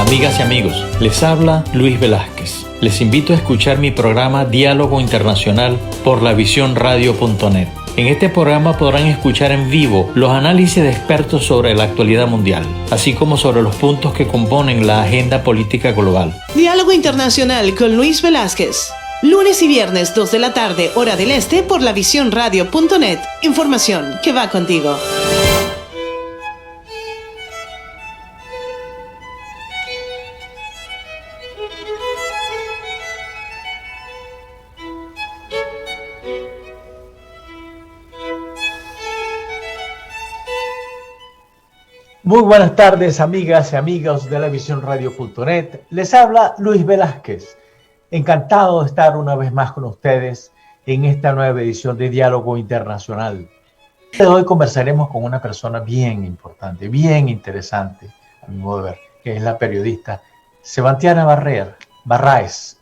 amigas y amigos, les habla Luis Velázquez. Les invito a escuchar mi programa Diálogo Internacional por lavisiónradio.net. En este programa podrán escuchar en vivo los análisis de expertos sobre la actualidad mundial, así como sobre los puntos que componen la agenda política global. Diálogo Internacional con Luis Velázquez. Lunes y viernes, 2 de la tarde, hora del este, por lavisiónradio.net. Información que va contigo. Muy buenas tardes, amigas y amigos de lavisiónradio.net. Les habla Luis Velázquez. Encantado de estar una vez más con ustedes en esta nueva edición de Diálogo Internacional. Hoy conversaremos con una persona bien importante, bien interesante, a mi modo de ver, que es la periodista Sebastiana Barraez,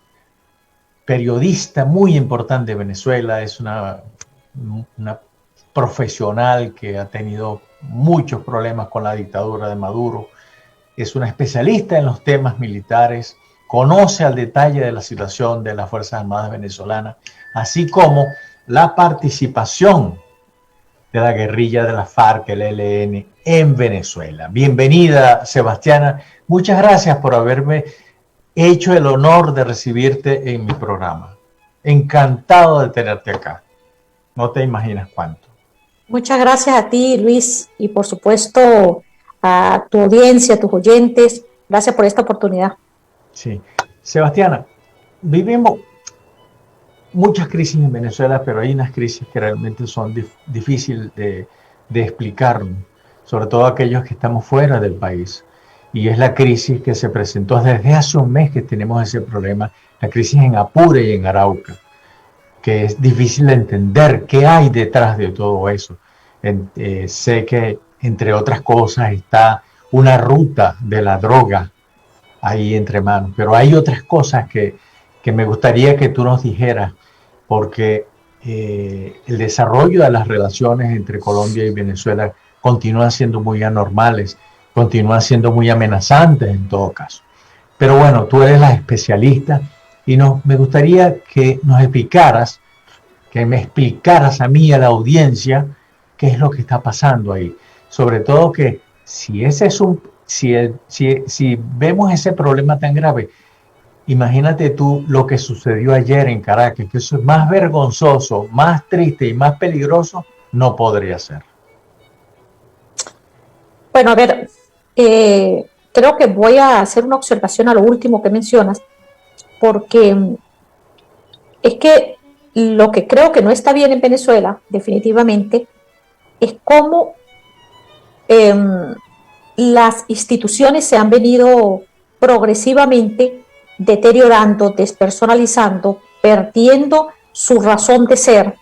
periodista muy importante de Venezuela. Es una profesional que ha tenido muchos problemas con la dictadura de Maduro. Es una especialista en los temas militares, conoce al detalle de la situación de las Fuerzas Armadas venezolanas, así como la participación de la guerrilla de la FARC, el ELN, en Venezuela. Bienvenida, Sebastiana. Muchas gracias por haberme hecho el honor de recibirte en mi programa. Encantado de tenerte acá. No te imaginas cuánto. Muchas gracias a ti, Luis, y por supuesto a tu audiencia, a tus oyentes. Gracias por esta oportunidad. Sí. Sebastiana, vivimos muchas crisis en Venezuela, pero hay unas crisis que realmente son difíciles de explicar, sobre todo aquellos que estamos fuera del país. Y es la crisis que se presentó desde hace un mes que tenemos ese problema, la crisis en Apure y en Arauca, que es difícil de entender qué hay detrás de todo eso. Sé que, entre otras cosas, está una ruta de la droga ahí entre manos, pero hay otras cosas que me gustaría que tú nos dijeras, porque el desarrollo de las relaciones entre Colombia y Venezuela continúan siendo muy anormales, continúan siendo muy amenazantes en todo caso. Pero bueno, tú eres la especialista y me gustaría que nos explicaras, que me explicaras a mí y a la audiencia qué es lo que está pasando ahí. Sobre todo que si vemos ese problema tan grave, imagínate tú lo que sucedió ayer en Caracas, que eso es más vergonzoso, más triste y más peligroso, no podría ser. Bueno, a ver, creo que voy a hacer una observación a lo último que mencionas, porque es que lo que creo que no está bien en Venezuela, definitivamente, es cómo las instituciones se han venido progresivamente deteriorando, despersonalizando, perdiendo su razón de ser.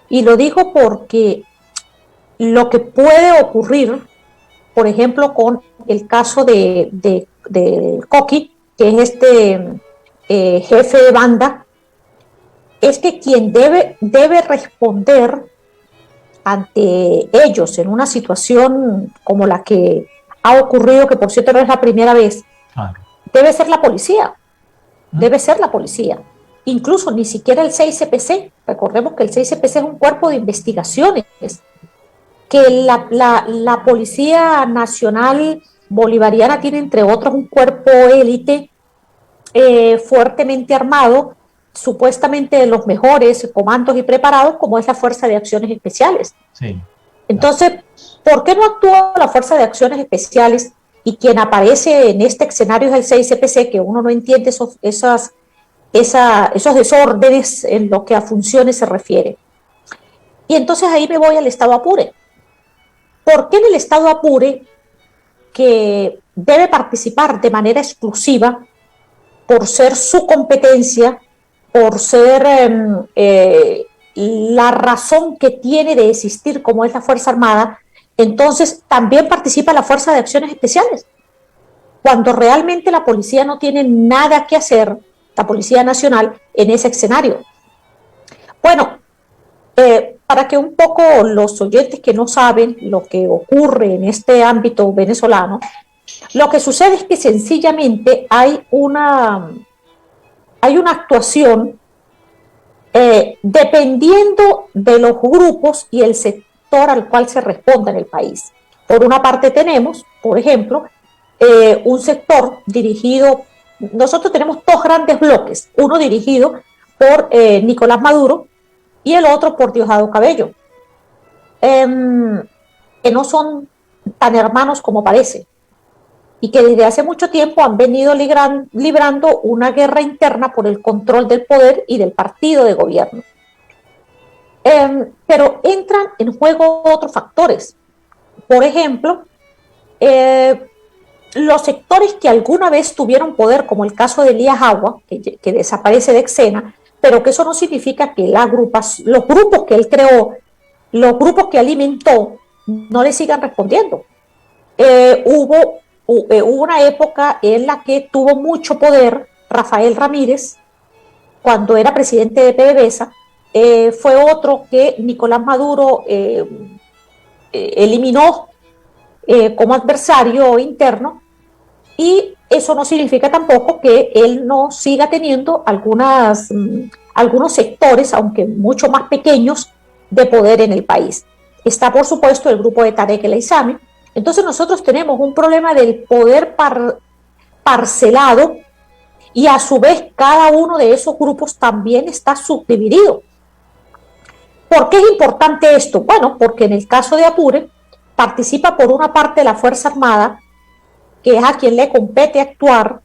Y lo digo porque lo que puede ocurrir, por ejemplo, con el caso de Coqui, que es este jefe de banda, es que quien debe responder ante ellos en una situación como la que ha ocurrido, que por cierto no es la primera vez, debe ser la policía. Debe ser la policía. Incluso ni siquiera el CICPC. Recordemos que el CICPC es un cuerpo de investigaciones, que la Policía Nacional Bolivariana tiene, entre otros, un cuerpo élite fuertemente armado, supuestamente de los mejores comandos y preparados, como es la Fuerza de Acciones Especiales. Sí. Entonces, ¿por qué no actúa la Fuerza de Acciones Especiales? Y quien aparece en este escenario es el CICPC, que uno no entiende esos desórdenes en lo que a funciones se refiere. Y entonces ahí me voy al Estado Apure. ¿Por qué en el Estado Apure, que debe participar de manera exclusiva por ser su competencia, por ser la razón que tiene de existir como es la Fuerza Armada, entonces también participa la Fuerza de Acciones Especiales? Cuando realmente la policía no tiene nada que hacer, la Policía Nacional, en ese escenario. Bueno, para que un poco los oyentes que no saben lo que ocurre en este ámbito venezolano, Lo que sucede es que sencillamente hay una actuación dependiendo de los grupos y el sector al cual se responda en el país. Por una parte tenemos, por ejemplo, un sector dirigido, nosotros tenemos dos grandes bloques, uno dirigido por Nicolás Maduro y el otro por Diosdado Cabello, que no son tan hermanos como parece, y que desde hace mucho tiempo han venido librando una guerra interna por el control del poder y del partido de gobierno. Pero entran en juego otros factores. Por ejemplo, los sectores que alguna vez tuvieron poder, como el caso de Elías Agua, que desaparece de escena, pero que eso no significa que los grupos que él creó, los grupos que alimentó, no le sigan respondiendo. Hubo una época en la que tuvo mucho poder Rafael Ramírez, cuando era presidente de PDVSA, fue otro que Nicolás Maduro eliminó como adversario interno, y eso no significa tampoco que él no siga teniendo algunos sectores, aunque mucho más pequeños, de poder en el país. Está, por supuesto, el grupo de Tarek El Aissami. Entonces nosotros tenemos un problema del poder parcelado, y a su vez cada uno de esos grupos también está subdividido. ¿Por qué es importante esto? Bueno, porque en el caso de Apure participa por una parte la Fuerza Armada, que es a quien le compete actuar,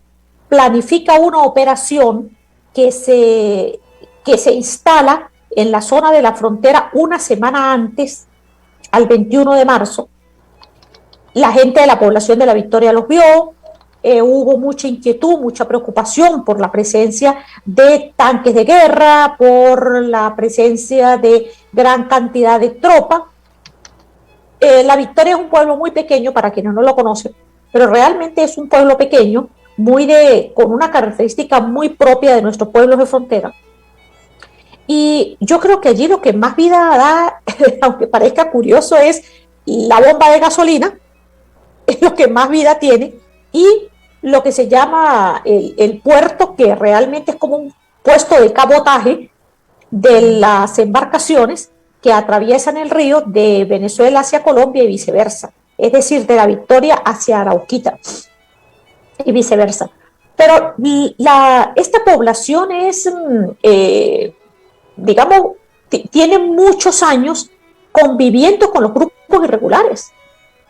planifica una operación que se instala en la zona de la frontera una semana antes, al 21 de marzo. La gente de la población de La Victoria los vio, hubo mucha inquietud, mucha preocupación por la presencia de tanques de guerra, por la presencia de gran cantidad de tropas. La Victoria es un pueblo muy pequeño, para quienes no lo conocen, pero realmente es un pueblo pequeño, con una característica muy propia de nuestros pueblos de frontera. Y yo creo que allí lo que más vida da, aunque parezca curioso, es la bomba de gasolina, es lo que más vida tiene, y lo que se llama el puerto, que realmente es como un puesto de cabotaje de las embarcaciones que atraviesan el río de Venezuela hacia Colombia y viceversa, es decir, de La Victoria hacia Arauquita y viceversa. Pero esta población es, digamos, tiene muchos años conviviendo con los grupos irregulares,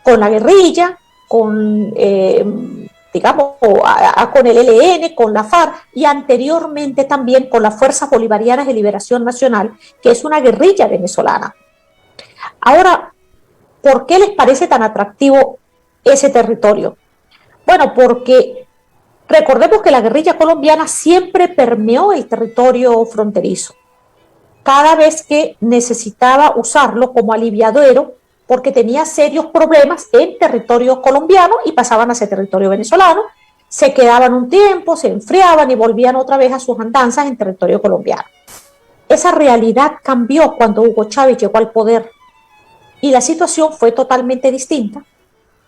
con la guerrilla, con el ELN, con la FARC, y anteriormente también con las Fuerzas Bolivarianas de Liberación Nacional, que es una guerrilla venezolana. Ahora, ¿por qué les parece tan atractivo ese territorio? Bueno, porque recordemos que la guerrilla colombiana siempre permeó el territorio fronterizo, cada vez que necesitaba usarlo como aliviadero, porque tenía serios problemas en territorio colombiano y pasaban hacia territorio venezolano, se quedaban un tiempo, se enfriaban y volvían otra vez a sus andanzas en territorio colombiano. Esa realidad cambió cuando Hugo Chávez llegó al poder, y la situación fue totalmente distinta.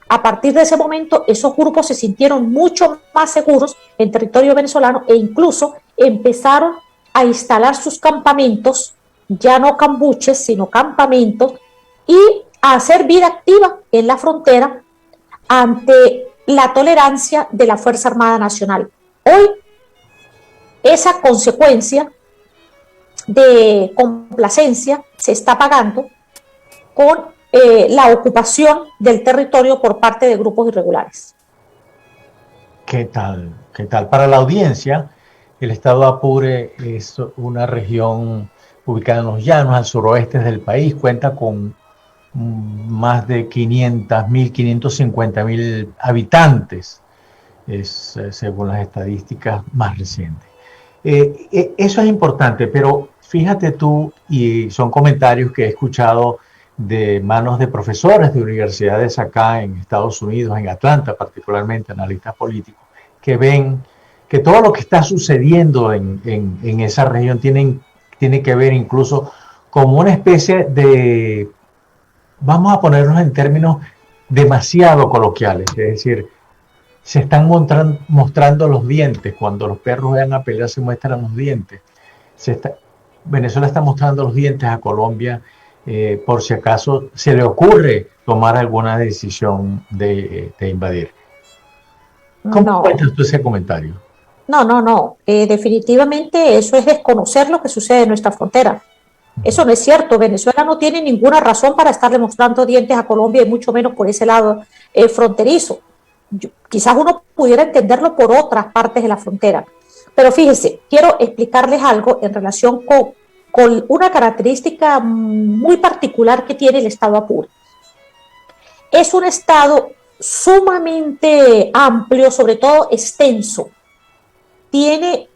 A partir de ese momento, esos grupos se sintieron mucho más seguros en territorio venezolano, e incluso empezaron a instalar sus campamentos, ya no cambuches, sino campamentos, y a hacer vida activa en la frontera ante la tolerancia de la Fuerza Armada Nacional. Hoy, esa consecuencia de complacencia se está pagando con la ocupación del territorio por parte de grupos irregulares. ¿Qué tal? ¿Qué tal? Para la audiencia, el estado Apure es una región ubicada en los llanos al suroeste del país, cuenta con más de 500.000, 550.000 habitantes, según las estadísticas más recientes. Eso es importante, pero fíjate tú, y son comentarios que he escuchado de manos de profesores de universidades acá en Estados Unidos, en Atlanta particularmente, analistas políticos, que ven que todo lo que está sucediendo en esa región tiene que ver incluso como una especie de, vamos a ponernos en términos demasiado coloquiales, es decir, se están mostrando los dientes. Cuando los perros vayan a pelear se muestran los dientes. Venezuela está mostrando los dientes a Colombia por si acaso se le ocurre tomar alguna decisión de invadir. ¿Cómo cuentas tú ese comentario? No. Definitivamente eso es desconocer lo que sucede en nuestra frontera. Eso no es cierto. Venezuela no tiene ninguna razón para estarle mostrando dientes a Colombia y mucho menos por ese lado fronterizo. Quizás uno pudiera entenderlo por otras partes de la frontera. Pero fíjese, quiero explicarles algo en relación con una característica muy particular que tiene el estado Apure. Es un estado sumamente amplio, sobre todo extenso. Tiene,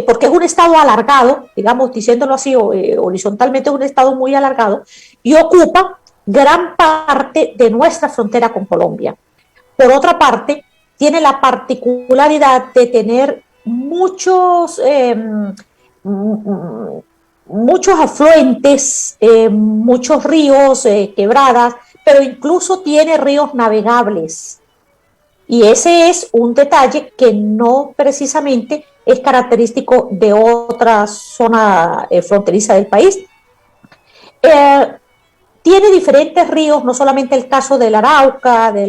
porque es un estado alargado, digamos, diciéndolo así, horizontalmente es un estado muy alargado, y ocupa gran parte de nuestra frontera con Colombia. Por otra parte, tiene la particularidad de tener muchos afluentes, muchos ríos, quebradas, pero incluso tiene ríos navegables. Y ese es un detalle que no precisamente es característico de otra zona fronteriza del país. Tiene diferentes ríos, no solamente el caso del Arauca, de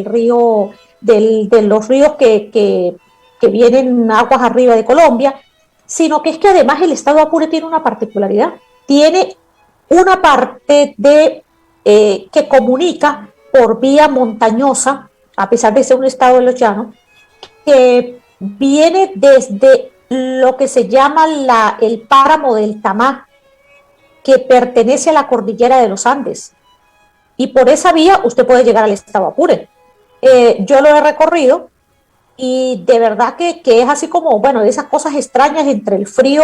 los ríos que vienen aguas arriba de Colombia, sino que es que además el estado Apure tiene una particularidad. Tiene una parte que comunica por vía montañosa, a pesar de ser un estado de los llanos, que viene desde lo que se llama el páramo del Tamá, que pertenece a la cordillera de los Andes. Y por esa vía usted puede llegar al estado Apure. Yo lo he recorrido y de verdad que es así como, bueno, de esas cosas extrañas entre el frío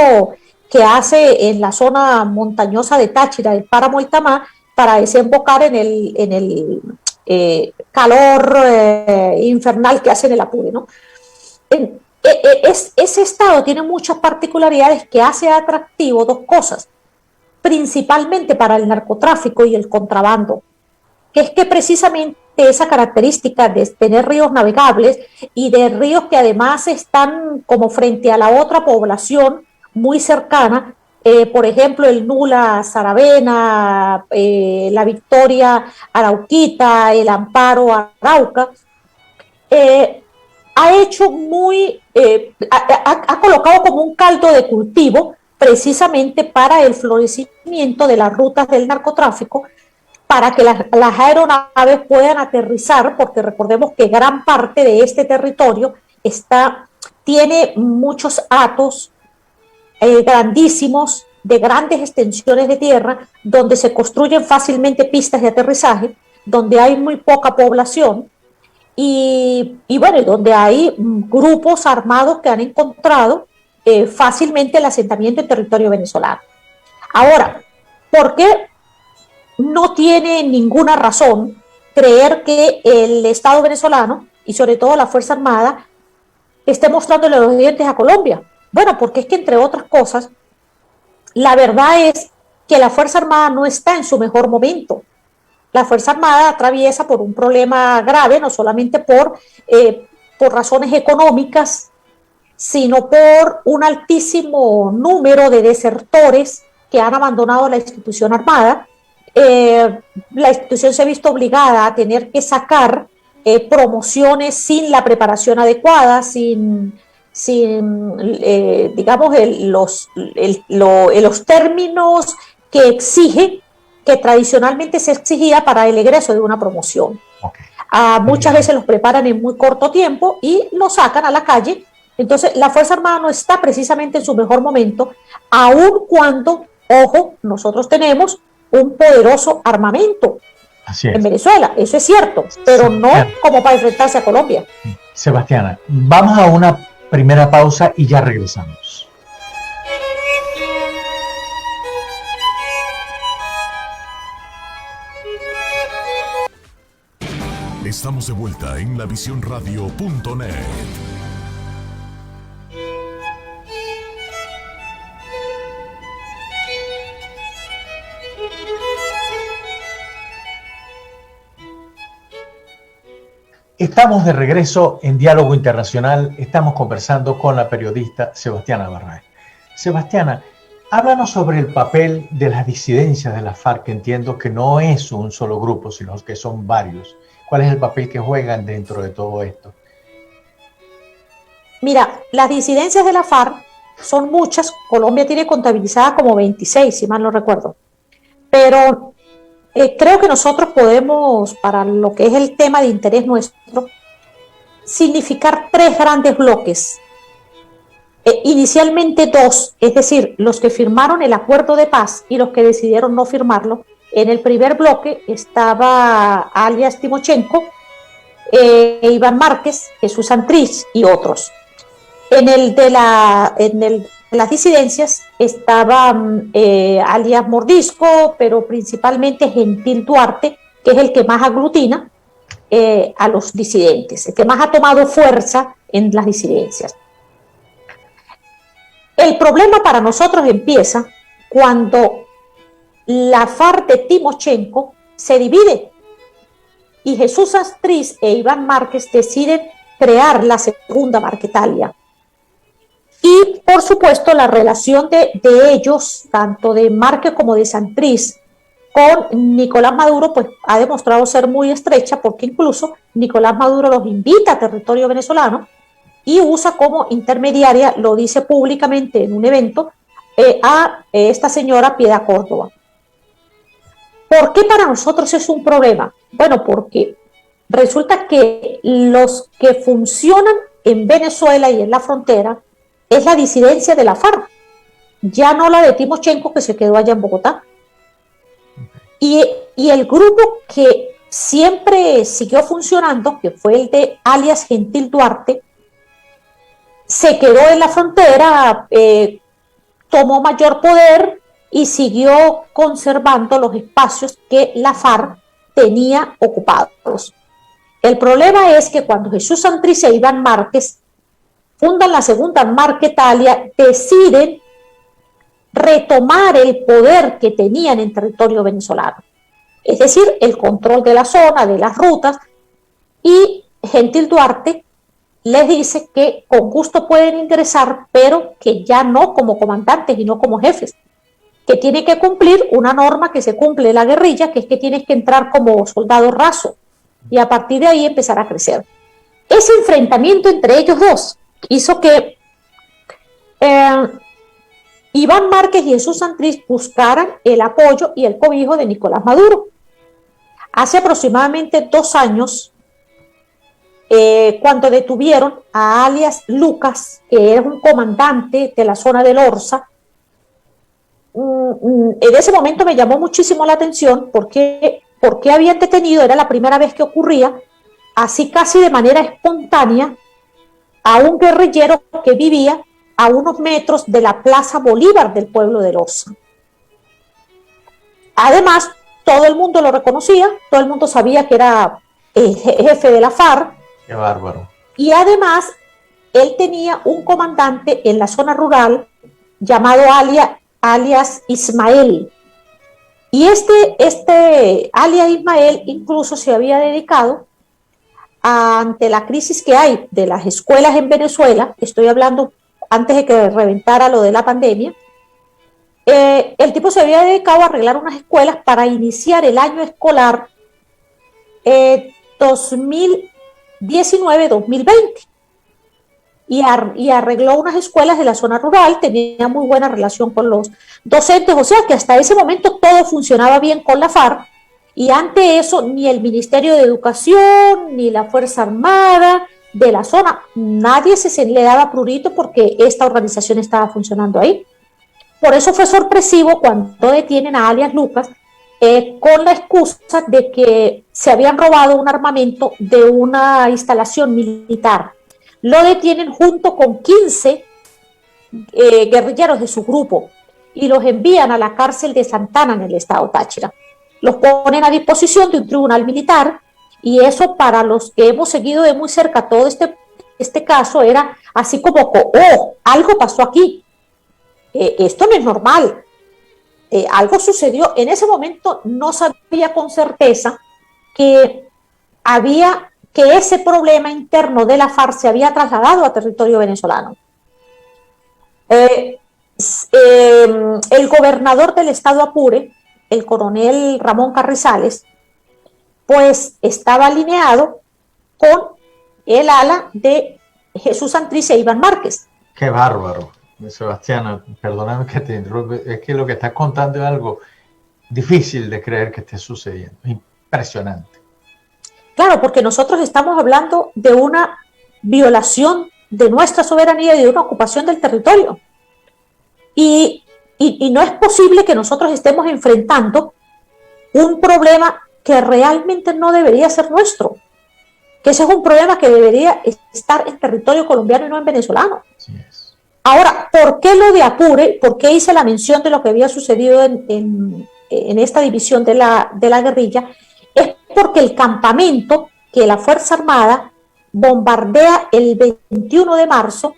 que hace en la zona montañosa de Táchira, el páramo del Tamá, para desembocar en el calor infernal que hace en el Apure, ¿no? Ese estado tiene muchas particularidades que hace atractivo dos cosas, principalmente para el narcotráfico y el contrabando, que es que precisamente esa característica de tener ríos navegables y de ríos que además están como frente a la otra población muy cercana, por ejemplo el Nula Saravena, la Victoria Arauquita, el Amparo Arauca, ha colocado como un caldo de cultivo precisamente para el florecimiento de las rutas del narcotráfico, para que las aeronaves puedan aterrizar, porque recordemos que gran parte de este territorio tiene muchos hatos grandísimos, de grandes extensiones de tierra, donde se construyen fácilmente pistas de aterrizaje, donde hay muy poca población, y bueno, donde hay grupos armados que han encontrado fácilmente el asentamiento en territorio venezolano. Ahora, ¿por qué no tiene ninguna razón creer que el Estado venezolano y sobre todo la Fuerza Armada esté mostrándole los dientes a Colombia? Bueno, porque es que entre otras cosas, la verdad es que la Fuerza Armada no está en su mejor momento. La Fuerza Armada atraviesa por un problema grave, no solamente por razones económicas, sino por un altísimo número de desertores que han abandonado la institución armada. La institución se ha visto obligada a tener que sacar promociones sin la preparación adecuada, sin digamos, los términos que exige, que tradicionalmente se exigía para el egreso de una promoción. Okay. Muchas veces los preparan en muy corto tiempo y los sacan a la calle. Entonces, la Fuerza Armada no está precisamente en su mejor momento, aun cuando, ojo, nosotros tenemos un poderoso armamento en Venezuela, eso es cierto, pero no como para enfrentarse a Colombia. Sebastiana, vamos a una primera pausa y ya regresamos. Estamos de vuelta en lavisiónradio.net. Estamos de regreso en Diálogo Internacional. Estamos conversando con la periodista Sebastiana Barraez. Sebastiana, háblanos sobre el papel de las disidencias de la FARC, que entiendo que no es un solo grupo, sino que son varios. ¿Cuál es el papel que juegan dentro de todo esto? Mira, las disidencias de la FARC son muchas. Colombia tiene contabilizadas como 26, si mal no recuerdo. Pero creo que nosotros podemos, para lo que es el tema de interés nuestro, significar tres grandes bloques. Inicialmente dos, es decir, los que firmaron el acuerdo de paz y los que decidieron no firmarlo. En el primer bloque estaba alias Timochenko, Iván Márquez, Jesús Santrich y otros. En el de las disidencias estaban alias Mordisco, pero principalmente Gentil Duarte, que es el que más aglutina a los disidentes, el que más ha tomado fuerza en las disidencias. El problema para nosotros empieza cuando la FARC de Timochenko se divide y Jesús Santrich e Iván Márquez deciden crear la segunda Marquetalia. Y, por supuesto, la relación de ellos, tanto de Márquez como de Santrich, con Nicolás Maduro, pues ha demostrado ser muy estrecha, porque incluso Nicolás Maduro los invita a territorio venezolano y usa como intermediaria, lo dice públicamente en un evento, a esta señora Piedad Córdoba. ¿Por qué para nosotros es un problema? Bueno, porque resulta que los que funcionan en Venezuela y en la frontera es la disidencia de la FARC, ya no la de Timochenko, que se quedó allá en Bogotá. Y el grupo que siempre siguió funcionando, que fue el de alias Gentil Duarte, se quedó en la frontera, tomó mayor poder y siguió conservando los espacios que la FARC tenía ocupados. El problema es que cuando Jesús Santrich e Iván Márquez fundan la segunda Marquetalia, deciden retomar el poder que tenían en territorio venezolano, es decir, el control de la zona, de las rutas, y Gentil Duarte les dice que con gusto pueden ingresar, pero que ya no como comandantes y no como jefes, que tiene que cumplir una norma que se cumple en la guerrilla, que es que tienes que entrar como soldado raso, y a partir de ahí empezar a crecer. Ese enfrentamiento entre ellos dos hizo que Iván Márquez y Jesús Santrich buscaran el apoyo y el cobijo de Nicolás Maduro. Hace aproximadamente 2 años, cuando detuvieron a alias Lucas, que era un comandante de la zona del Orza, en ese momento me llamó muchísimo la atención porque habían detenido, era la primera vez que ocurría, así casi de manera espontánea, a un guerrillero que vivía a unos metros de la Plaza Bolívar del pueblo de Orza. Además, todo el mundo lo reconocía, todo el mundo sabía que era el jefe de la FARC. ¡Qué bárbaro! Y además, él tenía un comandante en la zona rural llamado alias Ismael. Y este alias Ismael incluso se había dedicado, ante la crisis que hay de las escuelas en Venezuela, estoy hablando antes de que reventara lo de la pandemia, el tipo se había dedicado a arreglar unas escuelas para iniciar el año escolar 2019-2020. Y arregló unas escuelas de la zona rural, tenía muy buena relación con los docentes, o sea que hasta ese momento todo funcionaba bien con la FARC, y ante eso ni el Ministerio de Educación, ni la Fuerza Armada de la zona, nadie se le daba prurito porque esta organización estaba funcionando ahí. Por eso fue sorpresivo cuando detienen a alias Lucas con la excusa de que se habían robado un armamento de una instalación militar. Lo detienen junto con 15 guerrilleros de su grupo y los envían a la cárcel de Santana en el estado Táchira. Los ponen a disposición de un tribunal militar, y eso, para los que hemos seguido de muy cerca todo este caso, era así como, algo pasó aquí, esto no es normal, algo sucedió. En ese momento no sabía con certeza que había que ese problema interno de la FARC se había trasladado a territorio venezolano. El gobernador del estado Apure, el coronel Ramón Carrizales, pues estaba alineado con el ala de Jesús Santrich e Iván Márquez. Qué bárbaro, Sebastiana, perdóname que te interrumpa, es que lo que estás contando es algo difícil de creer que esté sucediendo, impresionante. Claro, porque nosotros estamos hablando de una violación de nuestra soberanía y de una ocupación del territorio. Y no es posible que nosotros estemos enfrentando un problema que realmente no debería ser nuestro, que ese es un problema que debería estar en territorio colombiano y no en venezolano. Así es. Ahora, ¿por qué lo de Apure? ¿Por qué hice la mención de lo que había sucedido en esta división de la guerrilla? Es porque el campamento que la Fuerza Armada bombardea el 21 de marzo,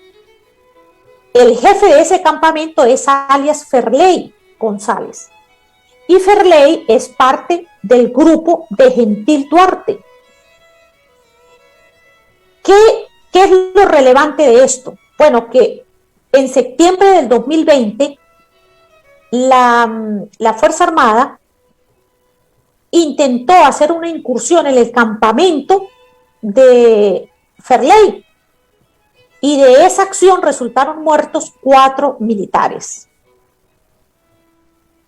el jefe de ese campamento es alias Ferley González. Y Ferley es parte del grupo de Gentil Duarte. ¿Qué es lo relevante de esto? Bueno, que en septiembre del 2020 la Fuerza Armada intentó hacer una incursión en el campamento de Ferley y de esa acción resultaron muertos 4 militares.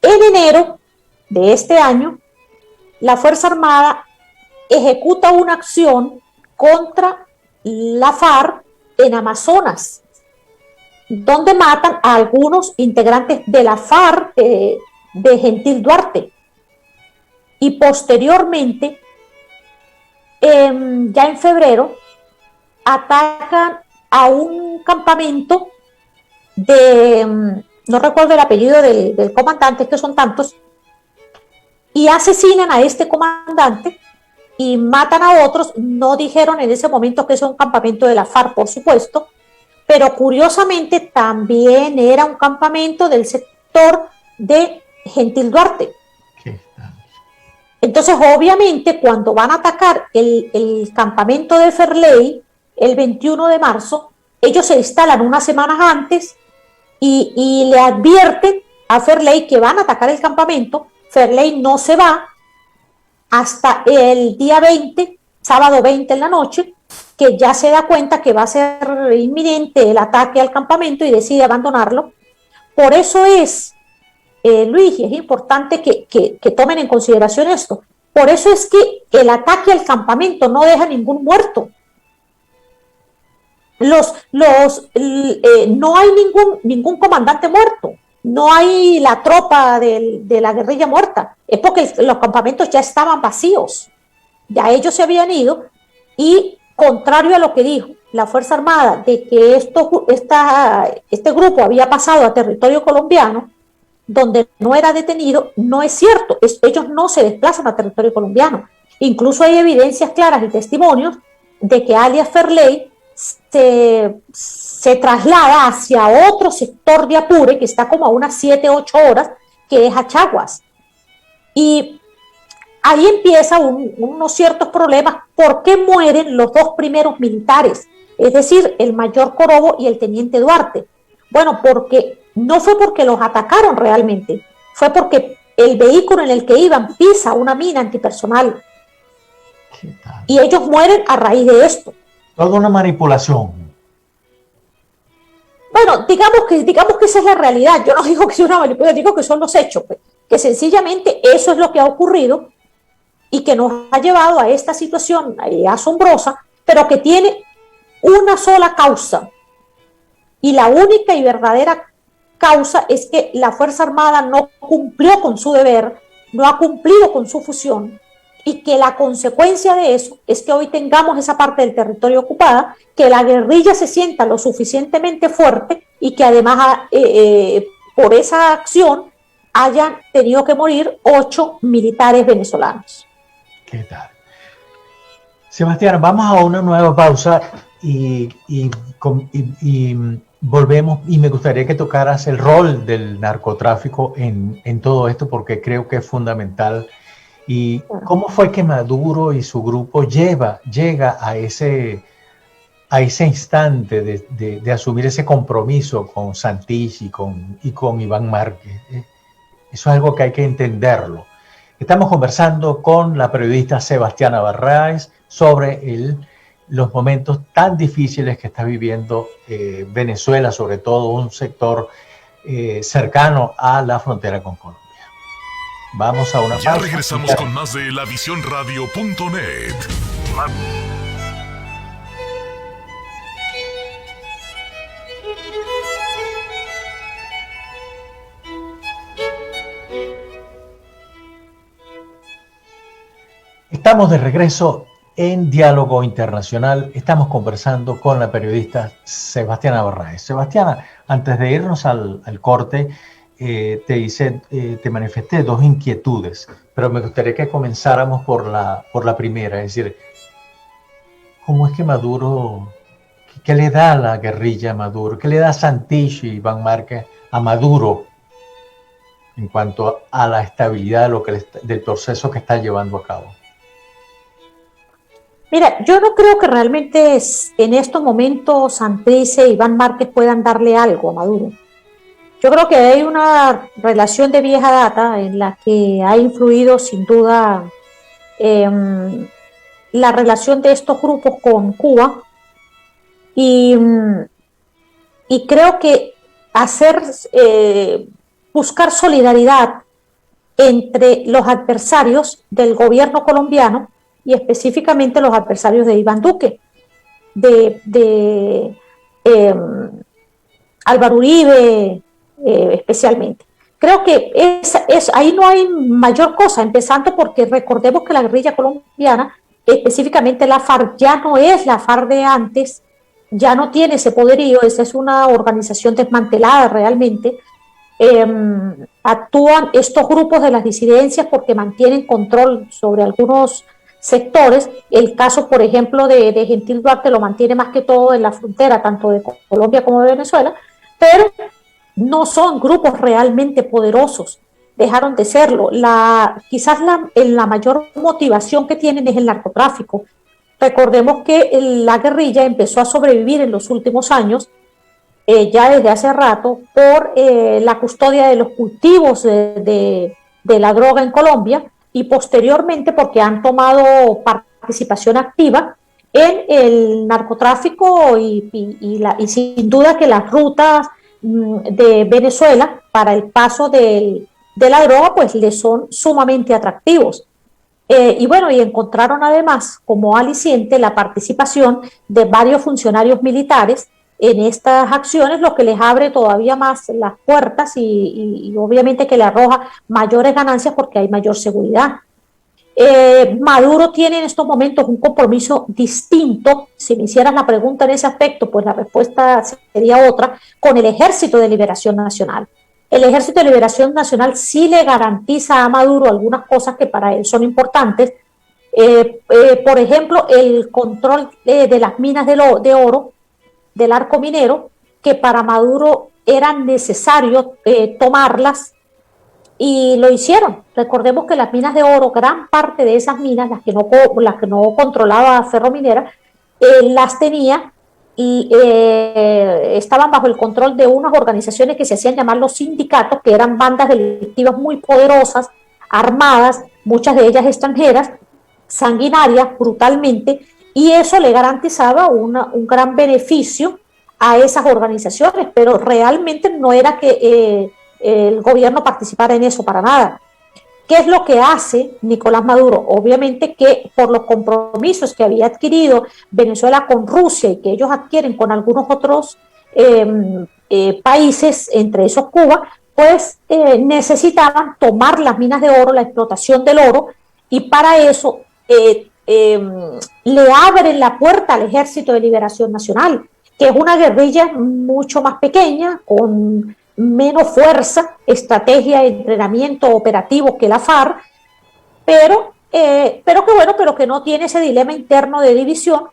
En enero de este año, la Fuerza Armada ejecuta una acción contra la FARC en Amazonas, donde matan a algunos integrantes de la FARC de Gentil Duarte. Y posteriormente, ya en febrero, atacan a un campamento no recuerdo el apellido del comandante, es que son tantos, y asesinan a este comandante y matan a otros. No dijeron en ese momento que es un campamento de la FARC, por supuesto, pero curiosamente también era un campamento del sector de Gentil Duarte. Entonces, obviamente, cuando van a atacar el campamento de Ferley, el 21 de marzo, ellos se instalan unas semanas antes y le advierten a Ferley que van a atacar el campamento. Ferley no se va hasta el día 20, sábado 20 en la noche, que ya se da cuenta que va a ser inminente el ataque al campamento y decide abandonarlo. Por eso es, Luis, y es importante que tomen en consideración esto, por eso es que el ataque al campamento no deja ningún muerto. No hay ningún comandante muerto, no hay la tropa de la guerrilla muerta, es porque los campamentos ya estaban vacíos, ya ellos se habían ido. Y contrario a lo que dijo la Fuerza Armada de que este grupo había pasado a territorio colombiano, donde no era detenido, no es cierto. Ellos no se desplazan a territorio colombiano. Incluso hay evidencias claras y testimonios de que alias Ferley se traslada hacia otro sector de Apure, que está como a unas 7-8 horas, que es Achaguas. Y ahí empiezan unos ciertos problemas. ¿Por qué mueren los 2 primeros militares? Es decir, el mayor Corobo y el teniente Duarte. Bueno, no fue porque los atacaron realmente, fue porque el vehículo en el que iban pisa una mina antipersonal. Y ellos mueren a raíz de esto. Toda una manipulación. Bueno, digamos que esa es la realidad. Yo no digo que sea una manipulación, digo que son los hechos, pues, que sencillamente eso es lo que ha ocurrido y que nos ha llevado a esta situación asombrosa, pero que tiene una sola causa. Y la única y verdadera causa es que la Fuerza Armada no cumplió con su deber, no ha cumplido con su función, y que la consecuencia de eso es que hoy tengamos esa parte del territorio ocupada, que la guerrilla se sienta lo suficientemente fuerte y que además por esa acción hayan tenido que morir 8 militares venezolanos. ¿Qué tal? Sebastián, vamos a una nueva pausa y volvemos, y me gustaría que tocaras el rol del narcotráfico en todo esto, porque creo que es fundamental ¿Y cómo fue que Maduro y su grupo llega a ese instante de asumir ese compromiso con Santrich y con Iván Márquez? Eso es algo que hay que entenderlo. Estamos conversando con la periodista Sebastiana Barraez sobre los momentos tan difíciles que está viviendo Venezuela, sobre todo un sector cercano a la frontera con Colombia. Vamos a una pausa. Ya regresamos con más de lavisionradio.net. Estamos de regreso en Diálogo Internacional. Estamos conversando con la periodista Sebastiana Barraez. Sebastiana, antes de irnos al corte, te manifesté dos inquietudes, pero me gustaría que comenzáramos por la primera, es decir, ¿cómo es que Maduro, qué le da a la guerrilla a Maduro? ¿Qué le da Santrich y Iván Márquez a Maduro en cuanto a la estabilidad del proceso que está llevando a cabo? Mira, yo no creo que realmente en estos momentos Santrich e Iván Márquez puedan darle algo a Maduro. Yo creo que hay una relación de vieja data en la que ha influido sin duda la relación de estos grupos con Cuba y creo que buscar solidaridad entre los adversarios del gobierno colombiano y específicamente los adversarios de Iván Duque, de Álvaro Uribe, especialmente. Creo que ahí no hay mayor cosa, empezando porque recordemos que la guerrilla colombiana, específicamente la FARC, ya no es la FARC de antes, ya no tiene ese poderío, esa es una organización desmantelada realmente. Actúan estos grupos de las disidencias porque mantienen control sobre algunos sectores. El caso, por ejemplo, de Gentil Duarte lo mantiene más que todo en la frontera, tanto de Colombia como de Venezuela, pero no son grupos realmente poderosos, dejaron de serlo. Quizás la mayor motivación que tienen es el narcotráfico. Recordemos que la guerrilla empezó a sobrevivir en los últimos años, ya desde hace rato, por la custodia de los cultivos de la droga en Colombia y posteriormente porque han tomado participación activa en el narcotráfico y sin duda que las rutas de Venezuela para el paso de la droga pues le son sumamente atractivos. Y encontraron además como aliciente la participación de varios funcionarios militares en estas acciones, lo que les abre todavía más las puertas y obviamente que le arroja mayores ganancias porque hay mayor seguridad. Maduro tiene en estos momentos un compromiso distinto. Si me hicieras la pregunta en ese aspecto, pues la respuesta sería otra, con el Ejército de Liberación Nacional. El Ejército de Liberación Nacional sí le garantiza a Maduro algunas cosas que para él son importantes. Por ejemplo, el control de las minas de oro, del arco minero, que para Maduro era necesario tomarlas, y lo hicieron. Recordemos que las minas de oro, gran parte de esas minas, las que no controlaba Ferrominera, las tenía y estaban bajo el control de unas organizaciones que se hacían llamar los sindicatos, que eran bandas delictivas muy poderosas, armadas, muchas de ellas extranjeras, sanguinarias, brutalmente, y eso le garantizaba un gran beneficio a esas organizaciones, pero realmente no era que el gobierno participara en eso para nada. ¿Qué es lo que hace Nicolás Maduro? Obviamente que por los compromisos que había adquirido Venezuela con Rusia y que ellos adquieren con algunos otros países, entre esos Cuba, pues necesitaban tomar las minas de oro, la explotación del oro, y para eso le abren la puerta al Ejército de Liberación Nacional, que es una guerrilla mucho más pequeña, con menos fuerza, estrategia, entrenamiento operativo que la FARC, pero que no tiene ese dilema interno de división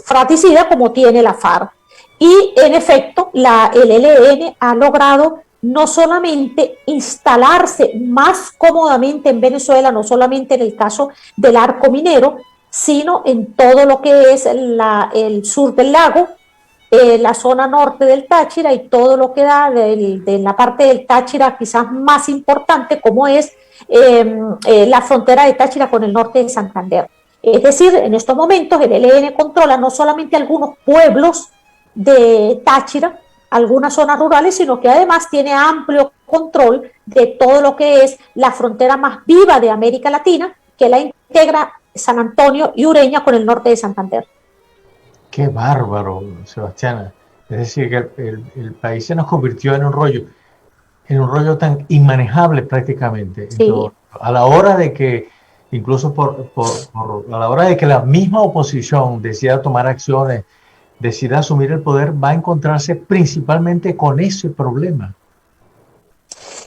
fratricida como tiene la FARC. Y en efecto, el ELN ha logrado no solamente instalarse más cómodamente en Venezuela, no solamente en el caso del arco minero, sino en todo lo que es el sur del lago, la zona norte del Táchira y todo lo que da de la parte del Táchira quizás más importante, como es la frontera de Táchira con el norte de Santander. Es decir, en estos momentos el ELN controla no solamente algunos pueblos de Táchira, algunas zonas rurales, sino que además tiene amplio control de todo lo que es la frontera más viva de América Latina, que la integra San Antonio y Ureña con el norte de Santander. Qué bárbaro, Sebastiana. Es decir, que el país se nos convirtió en un rollo tan inmanejable prácticamente. Sí. Entonces, a la hora de que, incluso a la hora de que la misma oposición decida tomar acciones, decida asumir el poder, va a encontrarse principalmente con ese problema.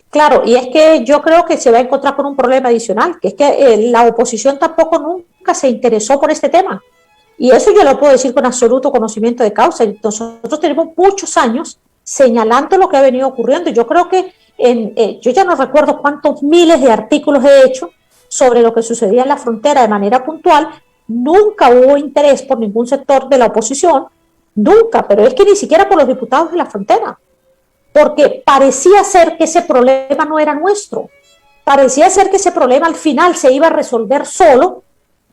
Claro, y es que yo creo que se va a encontrar con un problema adicional, que es que la oposición tampoco nunca se interesó por este tema. Y eso yo lo puedo decir con absoluto conocimiento de causa. Nosotros tenemos muchos años señalando lo que ha venido ocurriendo. Yo creo que yo ya no recuerdo cuántos miles de artículos he hecho sobre lo que sucedía en la frontera de manera puntual. Nunca hubo interés por ningún sector de la oposición, nunca, pero es que ni siquiera por los diputados de la frontera, porque parecía ser que ese problema no era nuestro, parecía ser que ese problema al final se iba a resolver solo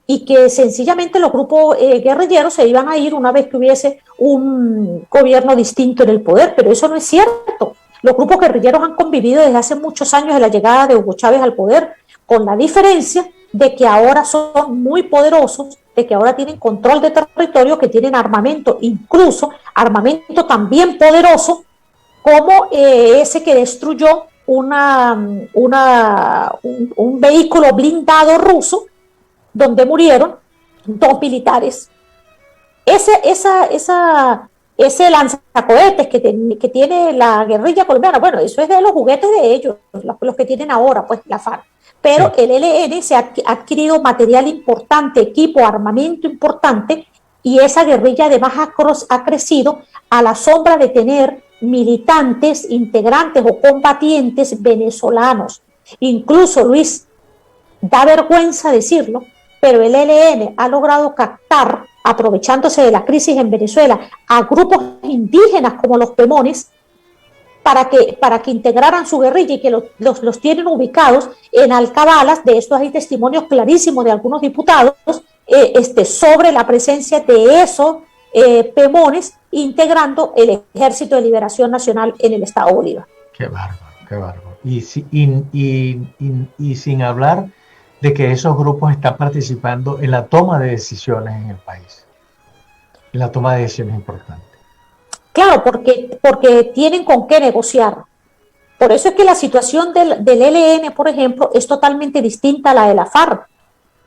y que sencillamente los grupos guerrilleros se iban a ir una vez que hubiese un gobierno distinto en el poder, pero eso no es cierto. Los grupos guerrilleros han convivido desde hace muchos años de la llegada de Hugo Chávez al poder, con la diferencia de que ahora son muy poderosos, de que ahora tienen control de territorio, que tienen armamento, incluso armamento también poderoso, como ese que destruyó un vehículo blindado ruso, donde murieron 2 militares. Ese lanzacohetes que tiene la guerrilla colombiana, bueno, eso es de los juguetes de ellos, los que tienen ahora, pues la FARC. Pero sí, el ELN se ha adquirido material importante, equipo, armamento importante, y esa guerrilla además ha crecido a la sombra de tener militantes, integrantes o combatientes venezolanos. Incluso, Luis, da vergüenza decirlo, pero el ELN ha logrado captar, aprovechándose de la crisis en Venezuela, a grupos indígenas como los Pemones, para que integraran su guerrilla y que los tienen ubicados en alcabalas. De esto hay testimonios clarísimos de algunos diputados sobre la presencia de esos Pemones integrando el Ejército de Liberación Nacional en el Estado Bolívar. Qué bárbaro, qué bárbaro. Y sin hablar de que esos grupos están participando en la toma de decisiones en el país, en la toma de decisiones importantes. Claro, porque tienen con qué negociar. Por eso es que la situación del ELN, por ejemplo, es totalmente distinta a la de la FARC.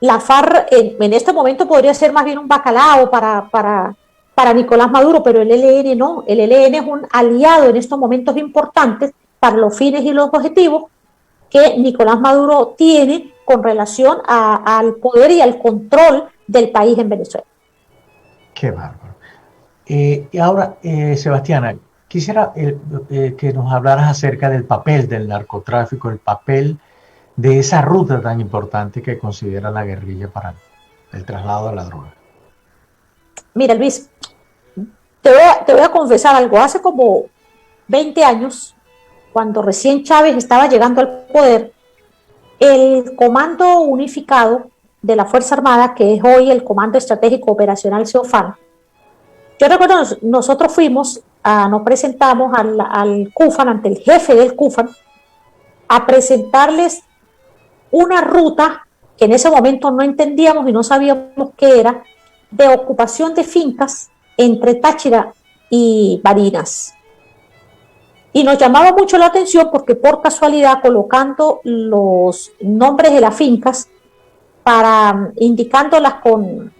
La FARC en este momento podría ser más bien un bacalao para Nicolás Maduro, pero el ELN no. El ELN es un aliado en estos momentos importantes para los fines y los objetivos que Nicolás Maduro tiene con relación al poder y al control del país en Venezuela. Qué bárbaro. Y ahora, Sebastiana, quisiera que nos hablaras acerca del papel del narcotráfico, el papel de esa ruta tan importante que considera la guerrilla para el traslado de la droga. Mira, Luis, te voy a confesar algo. Hace como 20 años, cuando recién Chávez estaba llegando al poder, el Comando Unificado de la Fuerza Armada, que es hoy el Comando Estratégico Operacional CEOFAN, yo recuerdo, nosotros nos presentamos al CUFAN, ante el jefe del CUFAN, a presentarles una ruta que en ese momento no entendíamos y no sabíamos qué era, de ocupación de fincas entre Táchira y Barinas. Y nos llamaba mucho la atención porque por casualidad, colocando los nombres de las fincas, indicándolas con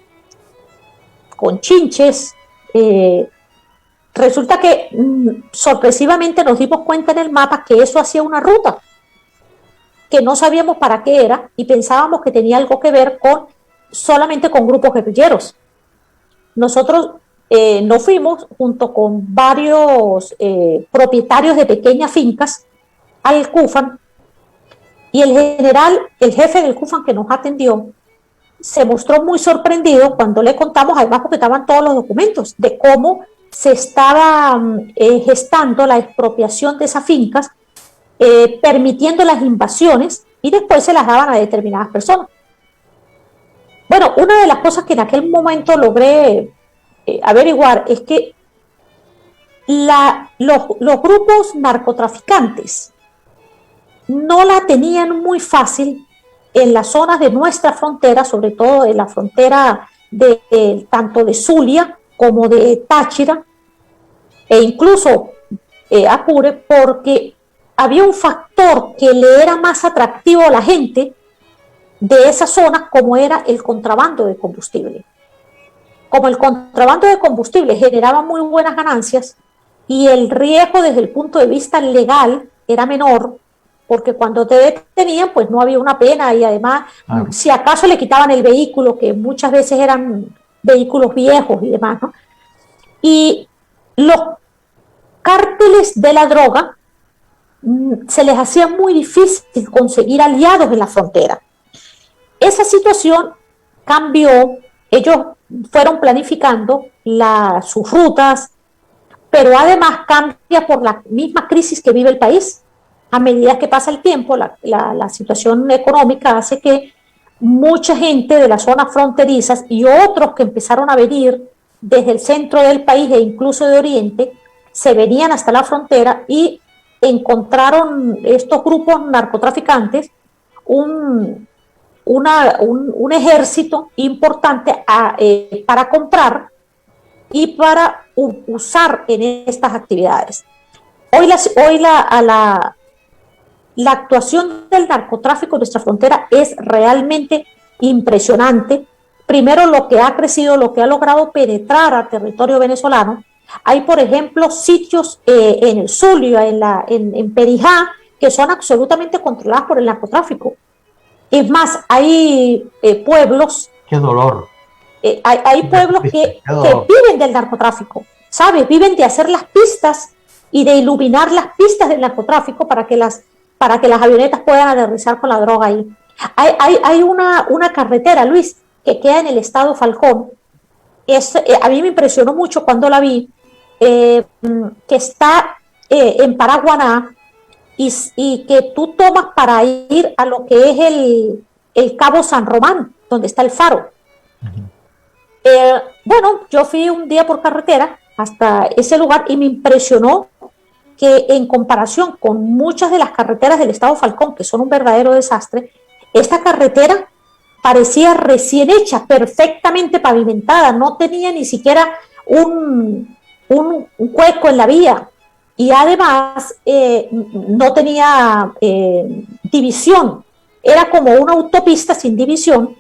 chinches, resulta que sorpresivamente nos dimos cuenta en el mapa que eso hacía una ruta que no sabíamos para qué era y pensábamos que tenía algo que ver solamente con grupos guerrilleros. Nosotros nos fuimos junto con varios propietarios de pequeñas fincas al CUFAN, y el general, el jefe del CUFAN que nos atendió, se mostró muy sorprendido cuando le contamos, además porque estaban todos los documentos, de cómo se estaba gestando la expropiación de esas fincas, permitiendo las invasiones, y después se las daban a determinadas personas. Bueno, una de las cosas que en aquel momento logré averiguar es que los grupos narcotraficantes no la tenían muy fácil en las zonas de nuestra frontera, sobre todo en la frontera tanto de Zulia como de Táchira, e incluso Apure, porque había un factor que le era más atractivo a la gente de esas zonas, como era el contrabando de combustible. Como el contrabando de combustible generaba muy buenas ganancias y el riesgo desde el punto de vista legal era menor, porque cuando te detenían pues no había una pena, y además si acaso le quitaban el vehículo, que muchas veces eran vehículos viejos y demás, ¿no? Y los cárteles de la droga se les hacía muy difícil conseguir aliados en la frontera. Esa situación cambió, ellos fueron planificando sus rutas, pero además cambia por la misma crisis que vive el país. A medida que pasa el tiempo, la situación económica hace que mucha gente de las zonas fronterizas y otros que empezaron a venir desde el centro del país e incluso de Oriente, se venían hasta la frontera y encontraron estos grupos narcotraficantes un ejército importante para comprar y para usar en estas actividades. Hoy la actuación del narcotráfico en nuestra frontera es realmente impresionante. Primero, lo que ha crecido, lo que ha logrado penetrar a territorio venezolano. Hay, por ejemplo, sitios en el Zulia, en Perijá, que son absolutamente controlados por el narcotráfico. Es más, hay pueblos... ¡Qué dolor! Hay pueblos que viven del narcotráfico, ¿sabes? Viven de hacer las pistas y de iluminar las pistas del narcotráfico para que las avionetas puedan aterrizar con la droga ahí. Hay una carretera, Luis, que queda en el estado Falcón. A mí me impresionó mucho cuando la vi, que está en Paraguaná, y que tú tomas para ir a lo que es el Cabo San Román, donde está el faro. Bueno, yo fui un día por carretera hasta ese lugar y me impresionó que en comparación con muchas de las carreteras del estado Falcón, que son un verdadero desastre, esta carretera parecía recién hecha, perfectamente pavimentada, no tenía ni siquiera un hueco en la vía, y además no tenía división, era como una autopista sin división,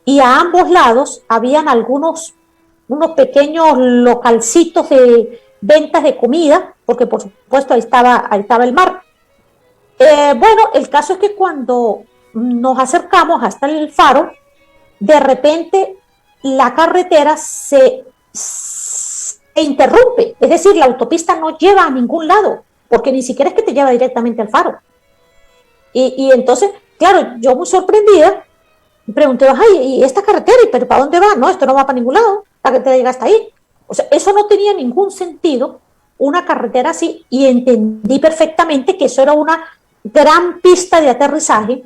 y a ambos lados habían unos pequeños localcitos de ventas de comida, porque por supuesto ahí estaba el mar. Bueno, el caso es que cuando nos acercamos hasta el faro, de repente la carretera se interrumpe, es decir, la autopista no lleva a ningún lado, porque ni siquiera es que te lleva directamente al faro. Y entonces, claro, yo muy sorprendida, pregunté, ay, ¿y esta carretera? ¿Pero para dónde va? No, esto no va para ningún lado, la carretera llega hasta ahí. O sea, eso no tenía ningún sentido, una carretera así, y entendí perfectamente que eso era una gran pista de aterrizaje,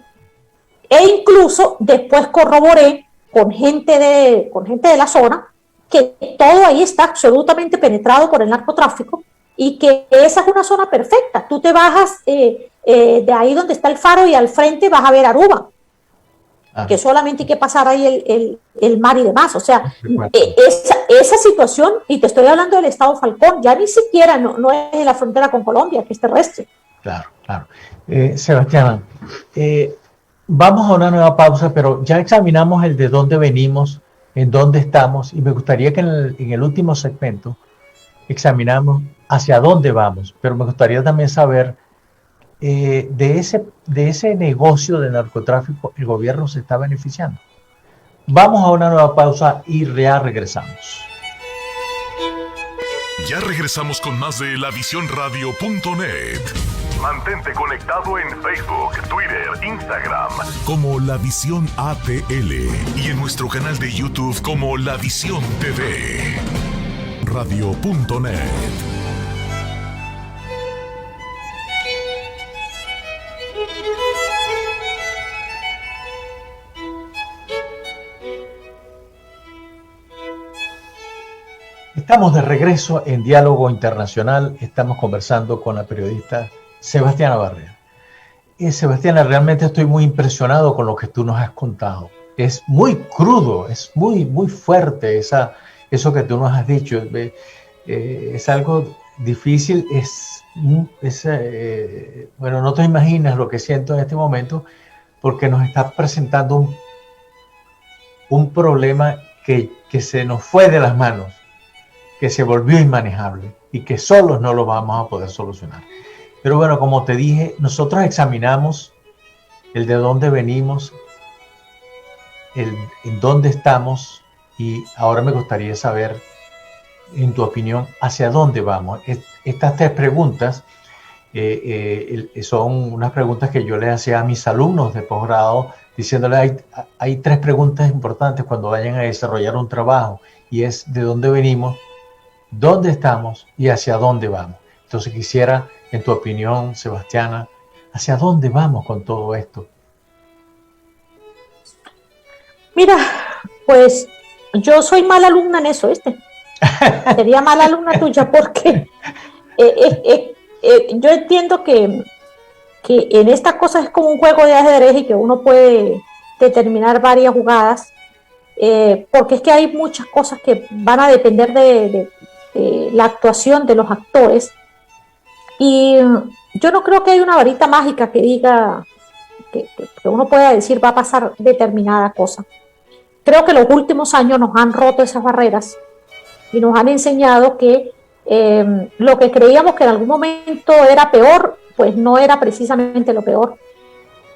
e incluso después corroboré con gente de la zona que todo ahí está absolutamente penetrado por el narcotráfico y que esa es una zona perfecta. Tú te bajas de ahí donde está el faro y al frente vas a ver Aruba, que solamente hay que pasar ahí el mar y demás. O sea, esa situación, y te estoy hablando del estado Falcón, ya ni siquiera no es en la frontera con Colombia, que es terrestre. Claro, claro. Sebastiana, vamos a una nueva pausa, pero ya examinamos el de dónde venimos, en dónde estamos, y me gustaría que en el último segmento examinamos hacia dónde vamos, pero me gustaría también saber de ese negocio de narcotráfico, el gobierno se está beneficiando. Vamos a una nueva pausa y ya regresamos. Ya regresamos con más de lavisionradio.net. Mantente conectado en Facebook, Twitter, Instagram como La Visión ATL y en nuestro canal de YouTube como La Visión TV. Radio.net. Estamos de regreso en Diálogo Internacional. Estamos conversando con la periodista Sebastiana Barrera. Sebastiana, realmente estoy muy impresionado con lo que tú nos has contado. Es muy crudo, es muy fuerte eso que tú nos has dicho. Es algo difícil, bueno, no te imaginas lo que siento en este momento, porque nos está presentando un problema que se nos fue de las manos, que se volvió inmanejable y que solos no lo vamos a poder solucionar. Pero bueno, como te dije, nosotros examinamos el de dónde venimos, en dónde estamos, y ahora me gustaría saber, en tu opinión, hacia dónde vamos. Estas 3 preguntas son unas preguntas que yo le hacía a mis alumnos de posgrado, diciéndole, hay 3 preguntas importantes cuando vayan a desarrollar un trabajo, y es de dónde venimos, dónde estamos y hacia dónde vamos. Entonces quisiera, en tu opinión, Sebastiana, ¿hacia dónde vamos con todo esto? Mira, pues yo soy mala alumna en eso, sería mala alumna tuya porque yo entiendo que en estas cosas es como un juego de ajedrez y que uno puede determinar varias jugadas, porque es que hay muchas cosas que van a depender de la actuación de los actores, y yo no creo que hay una varita mágica que diga que uno pueda decir va a pasar determinada cosa. Creo que los últimos años nos han roto esas barreras y nos han enseñado que lo que creíamos que en algún momento era peor, pues no era precisamente lo peor.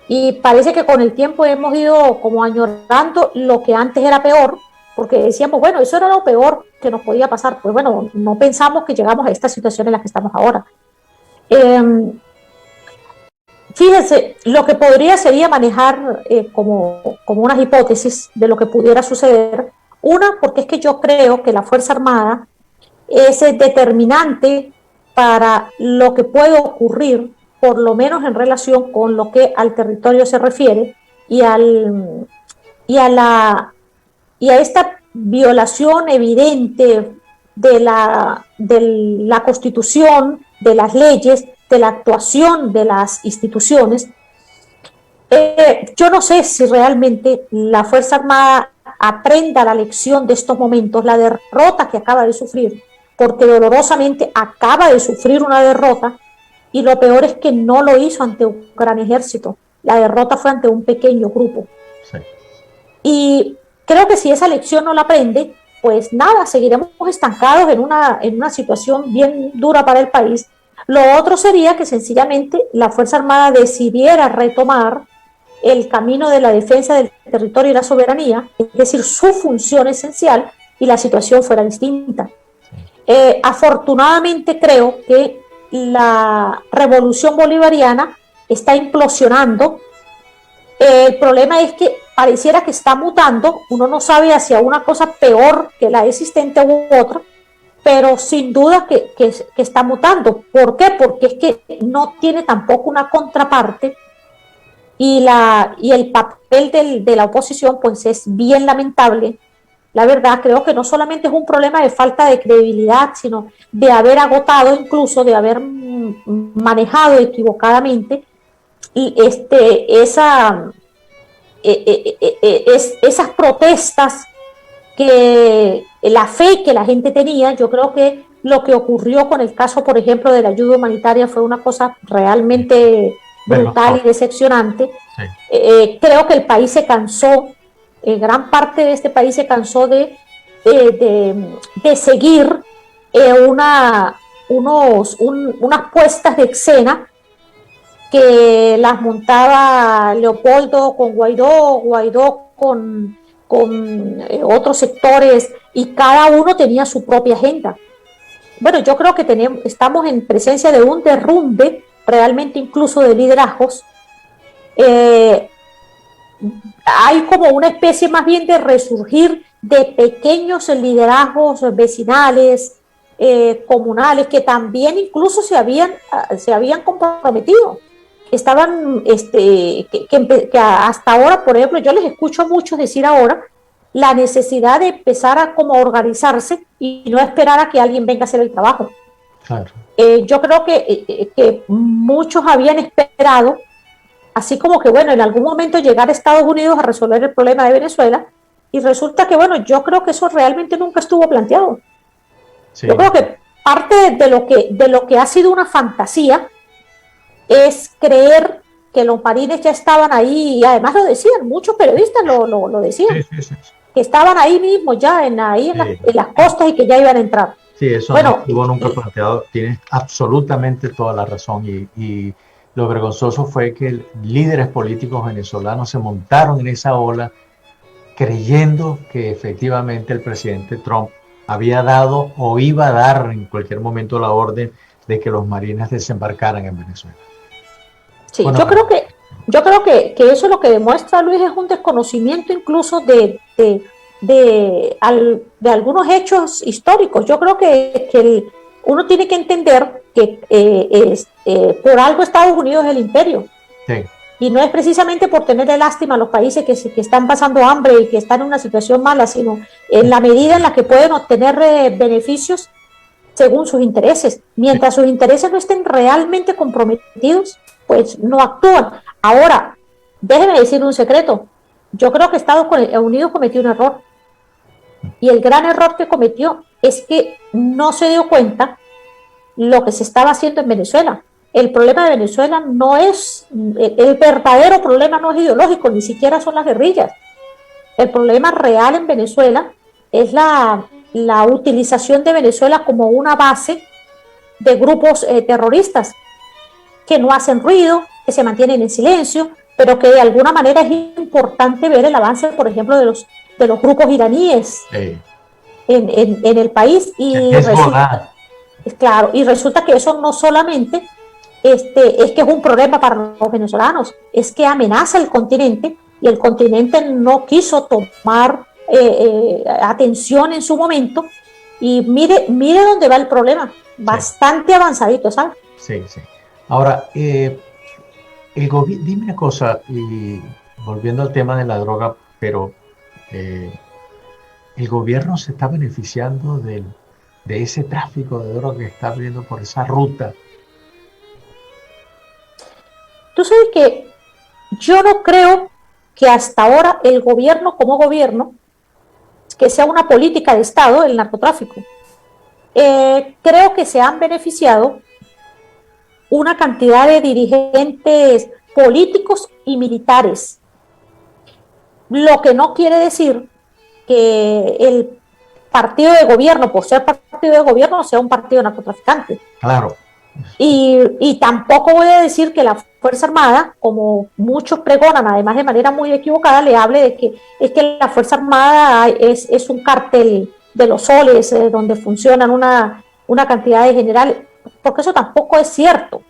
Y parece que con el tiempo hemos ido como añorando lo que antes era peor, porque decíamos, bueno, eso era lo peor que nos podía pasar. Pues bueno, no pensamos que llegamos a esta situación en la que estamos ahora. Fíjense, lo que podría sería manejar como unas hipótesis de lo que pudiera suceder. Una, porque es que yo creo que la Fuerza Armada es determinante para lo que puede ocurrir, por lo menos en relación con lo que al territorio se refiere y a esta violación evidente de la Constitución, de las leyes, de la actuación de las instituciones. Yo no sé si realmente la Fuerza Armada aprenda la lección de estos momentos, la derrota que acaba de sufrir, porque dolorosamente acaba de sufrir una derrota, y lo peor es que no lo hizo ante un gran ejército, la derrota fue ante un pequeño grupo. Sí. Y creo que si esa lección no la aprende, pues nada, seguiremos estancados en una situación bien dura para el país. Lo otro sería que sencillamente la Fuerza Armada decidiera retomar el camino de la defensa del territorio y la soberanía, es decir, su función esencial, y la situación fuera distinta. Afortunadamente creo que la revolución bolivariana está implosionando. El problema es que pareciera que está mutando, uno no sabe hacia una cosa peor que la existente u otra, pero sin duda que está mutando. ¿Por qué? Porque es que no tiene tampoco una contraparte, y el papel de la oposición pues es bien lamentable. La verdad, creo que no solamente es un problema de falta de credibilidad, sino de haber agotado, incluso de haber manejado equivocadamente esas protestas, que la fe que la gente tenía. Yo creo que lo que ocurrió con el caso, por ejemplo, de la ayuda humanitaria fue una cosa realmente brutal y decepcionante. Sí. Creo que el país se cansó, gran parte de este país se cansó de seguir unas puestas de escena que las montaba Leopoldo con Guaidó con otros sectores, y cada uno tenía su propia agenda. bueno, yo creo que estamos en presencia de un derrumbe realmente incluso de liderazgos. Hay como una especie más bien de resurgir de pequeños liderazgos vecinales, comunales, que también incluso se habían comprometido. Estaban, que hasta ahora, por ejemplo, yo les escucho a muchos decir ahora la necesidad de empezar a como organizarse y no esperar a que alguien venga a hacer el trabajo. Claro. Yo creo que muchos habían esperado, así como que, bueno, en algún momento llegar a Estados Unidos a resolver el problema de Venezuela, y resulta que, bueno, yo creo que eso realmente nunca estuvo planteado. Sí. Yo creo que parte de lo que ha sido una fantasía es creer que los marines ya estaban ahí, y además lo decían, muchos periodistas lo decían, sí. Que estaban ahí mismo ya, en las costas, y que ya iban a entrar. Sí, eso no estuvo nunca planteado. Tienes absolutamente toda la razón, y lo vergonzoso fue que líderes políticos venezolanos se montaron en esa ola creyendo que efectivamente el presidente Trump había dado o iba a dar en cualquier momento la orden de que los marines desembarcaran en Venezuela. Sí, bueno, yo creo que eso lo que demuestra, Luis, es un desconocimiento incluso de algunos hechos históricos. Yo creo que uno tiene que entender que por algo Estados Unidos es el imperio. Sí. Y no es precisamente por tenerle lástima a los países que están pasando hambre y que están en una situación mala, sino en la medida en la que pueden obtener beneficios según sus intereses. Mientras sus intereses no estén realmente comprometidos, pues no actúan. Ahora, déjeme decir un secreto. Yo creo que Estados Unidos cometió un error. Y el gran error que cometió es que no se dio cuenta lo que se estaba haciendo en Venezuela. El problema de Venezuela no es, el verdadero problema no es ideológico, ni siquiera son las guerrillas. El problema real en Venezuela es la utilización de Venezuela como una base de grupos terroristas que no hacen ruido, que se mantienen en silencio, pero que de alguna manera es importante ver el avance, por ejemplo, de los grupos iraníes en el país. Y resulta que eso no solamente es que es un problema para los venezolanos, es que amenaza el continente, y el continente no quiso tomar atención en su momento, y mire dónde va el problema, bastante avanzadito, ¿sabes? Sí, sí. Ahora, dime una cosa, y volviendo al tema de la droga, pero el gobierno se está beneficiando de ese tráfico de droga que está abriendo por esa ruta. Tú sabes que yo no creo que hasta ahora el gobierno como gobierno, que sea una política de Estado, el narcotráfico. Creo que se han beneficiado una cantidad de dirigentes políticos y militares, lo que no quiere decir que el partido de gobierno, por ser partido de gobierno, sea un partido narcotraficante. Claro. Y tampoco voy a decir que la Fuerza Armada, como muchos pregonan, además de manera muy equivocada, le hable de que es que la Fuerza Armada es un cártel de los soles, donde funcionan una cantidad de generales, porque eso tampoco es cierto.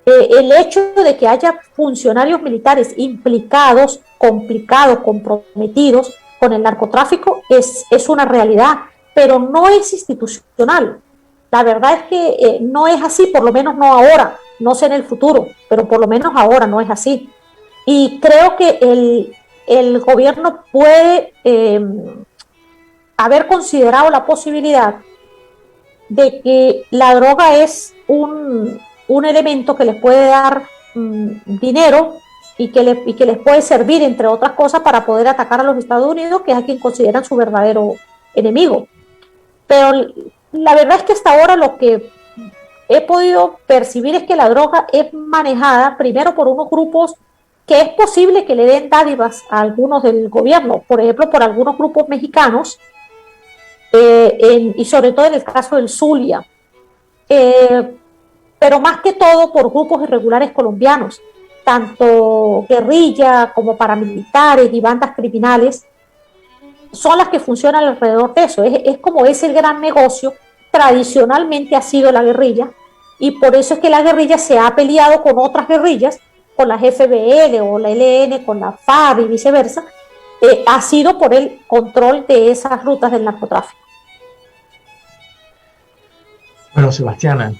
El hecho de que haya funcionarios militares implicados, complicados, comprometidos con el narcotráfico es una realidad, pero no es institucional. La verdad es que no es así, por lo menos no ahora, no sé en el futuro, pero por lo menos ahora no es así. Y creo que el gobierno puede haber considerado la posibilidad de que la droga es un elemento que les puede dar dinero y que les puede servir, entre otras cosas, para poder atacar a los Estados Unidos, que es a quien consideran su verdadero enemigo. Pero la verdad es que hasta ahora lo que he podido percibir es que la droga es manejada primero por unos grupos que es posible que le den dádivas a algunos del gobierno, por ejemplo, por algunos grupos mexicanos, y sobre todo en el caso del Zulia, pero más que todo por grupos irregulares colombianos, tanto guerrilla como paramilitares y bandas criminales, son las que funcionan alrededor de eso. Es como es el gran negocio tradicionalmente ha sido la guerrilla, y por eso es que la guerrilla se ha peleado con otras guerrillas, con la FBL o la ELN, con la FARC y viceversa, ha sido por el control de esas rutas del narcotráfico. Bueno, Sebastiana,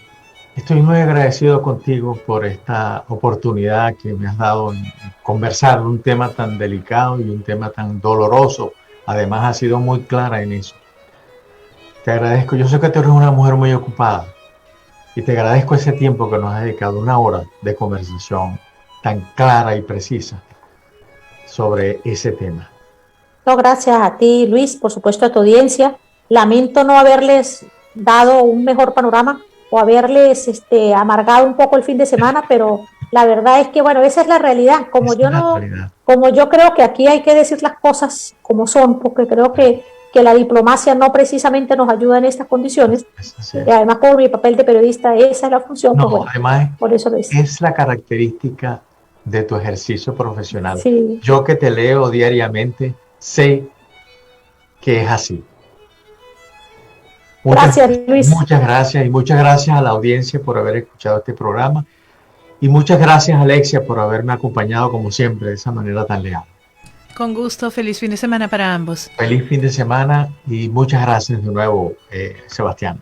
estoy muy agradecido contigo por esta oportunidad que me has dado en conversar un tema tan delicado y un tema tan doloroso. Además, has sido muy clara en eso. Te agradezco. Yo sé que tú eres una mujer muy ocupada y te agradezco ese tiempo que nos has dedicado, 1 hora de conversación tan clara y precisa sobre ese tema. No, gracias a ti, Luis, por supuesto a tu audiencia. Lamento no haberles dado un mejor panorama o haberles amargado un poco el fin de semana, pero la verdad es que, bueno, esa es la realidad. Como yo creo que aquí hay que decir las cosas como son, porque creo que la diplomacia no precisamente nos ayuda en estas condiciones. Y además, por mi papel de periodista, esa es la función. No, pues bueno, además, por eso lo hice. es la característica de tu ejercicio profesional. Sí. Yo que te leo diariamente, sé que es así. Gracias, Luis. Muchas gracias y muchas gracias a la audiencia por haber escuchado este programa y muchas gracias, Alexia, por haberme acompañado como siempre de esa manera tan leal. Con gusto, feliz fin de semana para ambos. Feliz fin de semana y muchas gracias de nuevo, Sebastián.